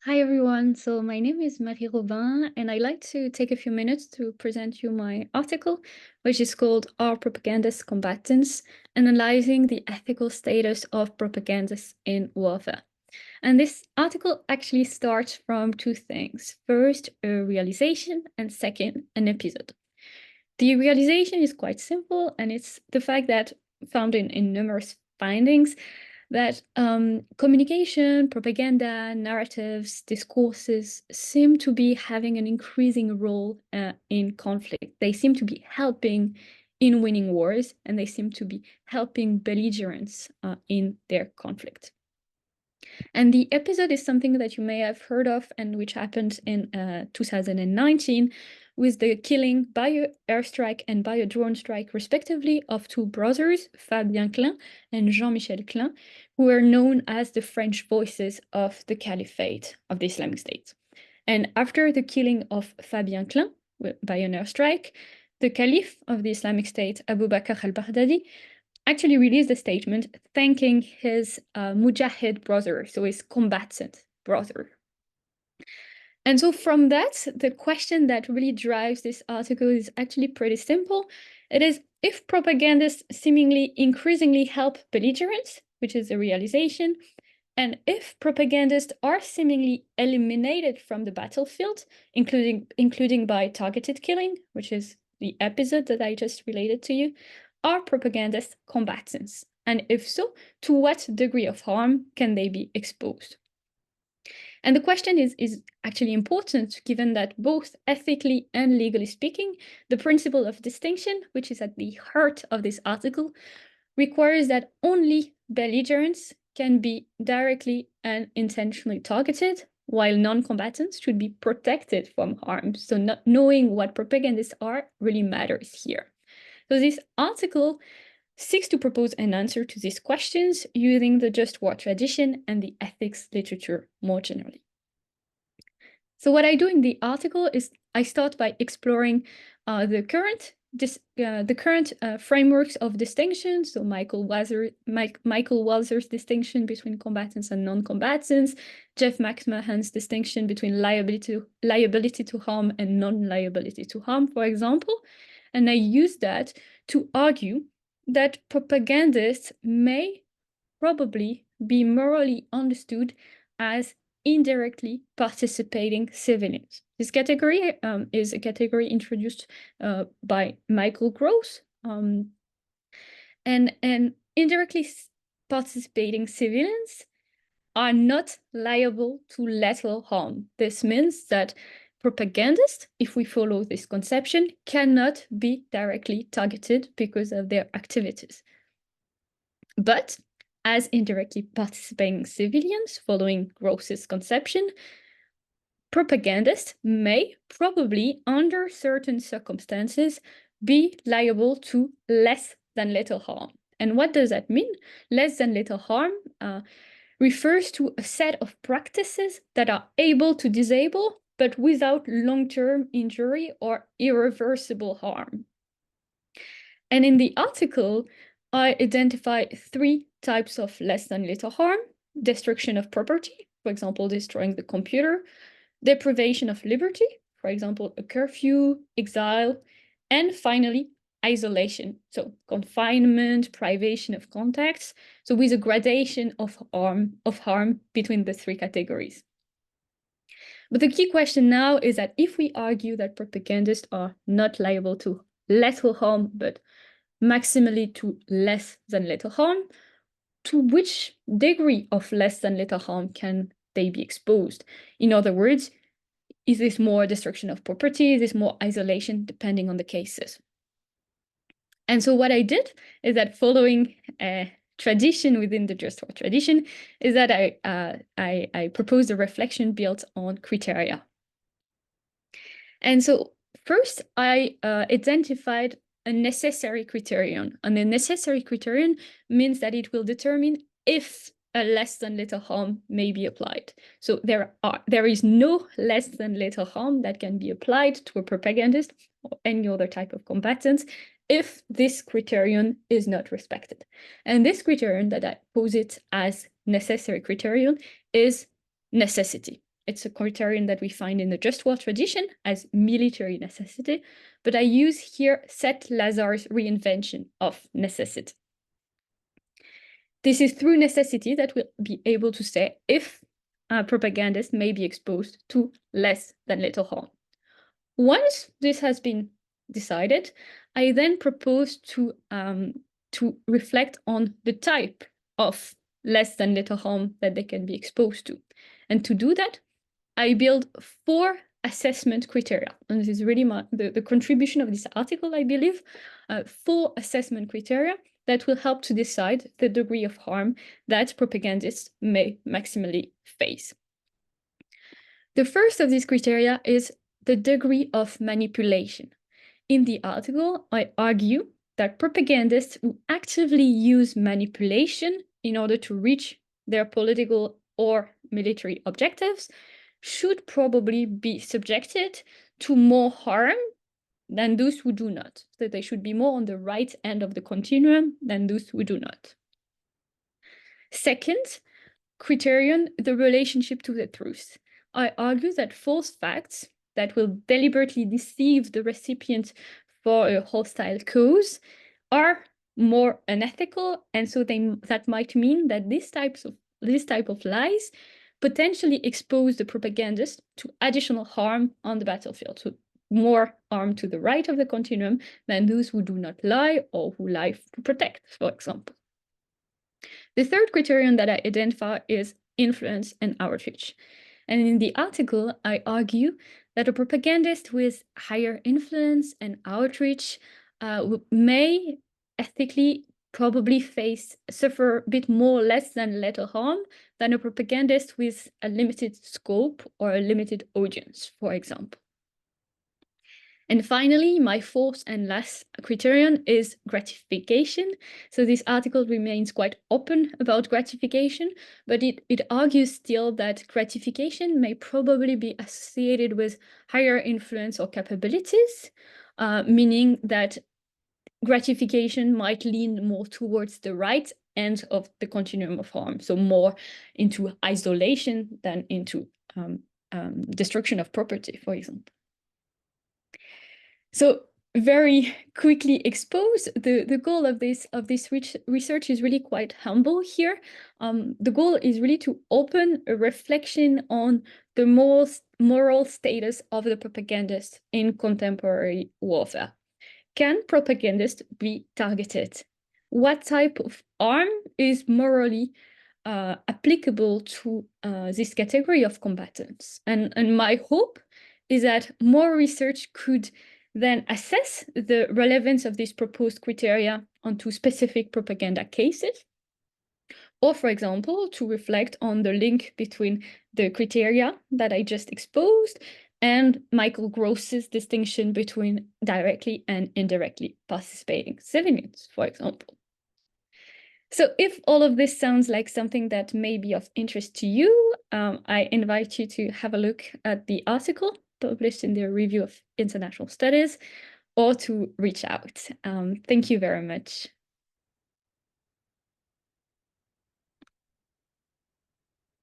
Hi everyone, so my name is Marie Robin and I'd like to take a few minutes to present you my article, which is called Are Propagandists Combatants? Analyzing the Ethical Status of Propagandists in Warfare. And this article actually starts from two things. First, a realization, and second, an episode. The realization is quite simple, and it's the fact that found in numerous findings that communication, propaganda, narratives, discourses seem to be having an increasing role in conflict. They seem to be helping in winning wars, and they seem to be helping belligerents in their conflict. And the episode is something that you may have heard of and which happened in 2019 with the killing by an airstrike and by a drone strike, respectively, of two brothers, Fabien Klein and Jean-Michel Klein, who were known as the French voices of the Caliphate of the Islamic State. And after the killing of Fabien Klein by an airstrike, the Caliph of the Islamic State, Abu Bakr al-Baghdadi, actually released a statement thanking his mujahid brother, so his combatant brother. And so from that, the question that really drives this article is actually pretty simple. It is, if propagandists seemingly increasingly help belligerents, which is a realization, and if propagandists are seemingly eliminated from the battlefield, including by targeted killing, which is the episode that I just related to you, are propagandists combatants? And if so, to what degree of harm can they be exposed? And the question is actually important, given that both ethically and legally speaking, the principle of distinction, which is at the heart of this article, requires that only belligerents can be directly and intentionally targeted, while non-combatants should be protected from harm. So not knowing what propagandists are really matters here. So this article seeks to propose an answer to these questions using the just war tradition and the ethics literature more generally. So what I do in the article is I start by exploring the current frameworks of distinction. So Michael Walzer's distinction between combatants and non-combatants, Jeff McMahon's distinction between liability to harm and non-liability to harm, for example. And I use that to argue that propagandists may probably be morally understood as indirectly participating civilians. This category is a category introduced by Michael Gross. And indirectly participating civilians are not liable to lethal harm. This means that propagandists, if we follow this conception, cannot be directly targeted because of their activities. But as indirectly participating civilians, following Gross's conception, propagandists may probably, under certain circumstances, be liable to less than lethal harm. And what does that mean? Less than lethal harm refers to a set of practices that are able to disable, but without long-term injury or irreversible harm. And in the article, I identify three types of less than lethal harm: destruction of property, for example, destroying the computer; deprivation of liberty, for example, a curfew, exile; and finally, isolation, so confinement, privation of contacts, so with a gradation of harm between the three categories. But the key question now is that if we argue that propagandists are not liable to lethal harm, but maximally to less than lethal harm, to which degree of less than lethal harm can they be exposed? In other words, is this more destruction of property? Is this more isolation, depending on the cases? And so what I did is that, following a tradition within the just war tradition, is that I proposed a reflection built on criteria. And so first, I identified a necessary criterion. And the necessary criterion means that it will determine if a less than lethal harm may be applied. So there is no less than lethal harm that can be applied to a propagandist or any other type of combatant if this criterion is not respected. And this criterion that I posit as necessary criterion is necessity. It's a criterion that we find in the just war tradition as military necessity, but I use here Seth Lazar's reinvention of necessity. This is through necessity that we'll be able to say if propagandists may be exposed to less than little harm. Once this has been decided, I then propose to reflect on the type of less than little harm that they can be exposed to. And to do that, I build 4 assessment criteria. And this is really the contribution of this article, I believe, 4 assessment criteria that will help to decide the degree of harm that propagandists may maximally face. The first of these criteria is the degree of manipulation. In the article, I argue that propagandists who actively use manipulation in order to reach their political or military objectives should probably be subjected to more harm than those who do not. So they should be more on the right end of the continuum than those who do not. Second criterion, the relationship to the truth. I argue that false facts that will deliberately deceive the recipient for a hostile cause are more unethical, and so that might mean that this type of lies potentially expose the propagandist to additional harm on the battlefield, so more harm to the right of the continuum than those who do not lie or who lie to protect, for example. The third criterion that I identify is influence and outreach. And in the article, I argue that a propagandist with higher influence and outreach may ethically probably suffer a bit more less than little harm than a propagandist with a limited scope or a limited audience, for example. And finally, my fourth and last criterion is gratification. So this article remains quite open about gratification, but it argues still that gratification may probably be associated with higher influence or capabilities, meaning that gratification might lean more towards the right end of the continuum of harm, so more into isolation than into destruction of property, for example. So very quickly expose the goal of this research is really quite humble here. The goal is really to open a reflection on the moral status of the propagandist in contemporary warfare. Can propagandists be targeted? What type of harm is morally applicable to this category of combatants? And my hope is that more research could then assess the relevance of these proposed criteria onto specific propaganda cases, or, for example, to reflect on the link between the criteria that I just exposed and Michael Gross's distinction between directly and indirectly participating civilians, for example. So if all of this sounds like something that may be of interest to you, I invite you to have a look at the article published in the Review of International Studies, or to reach out. Thank you very much.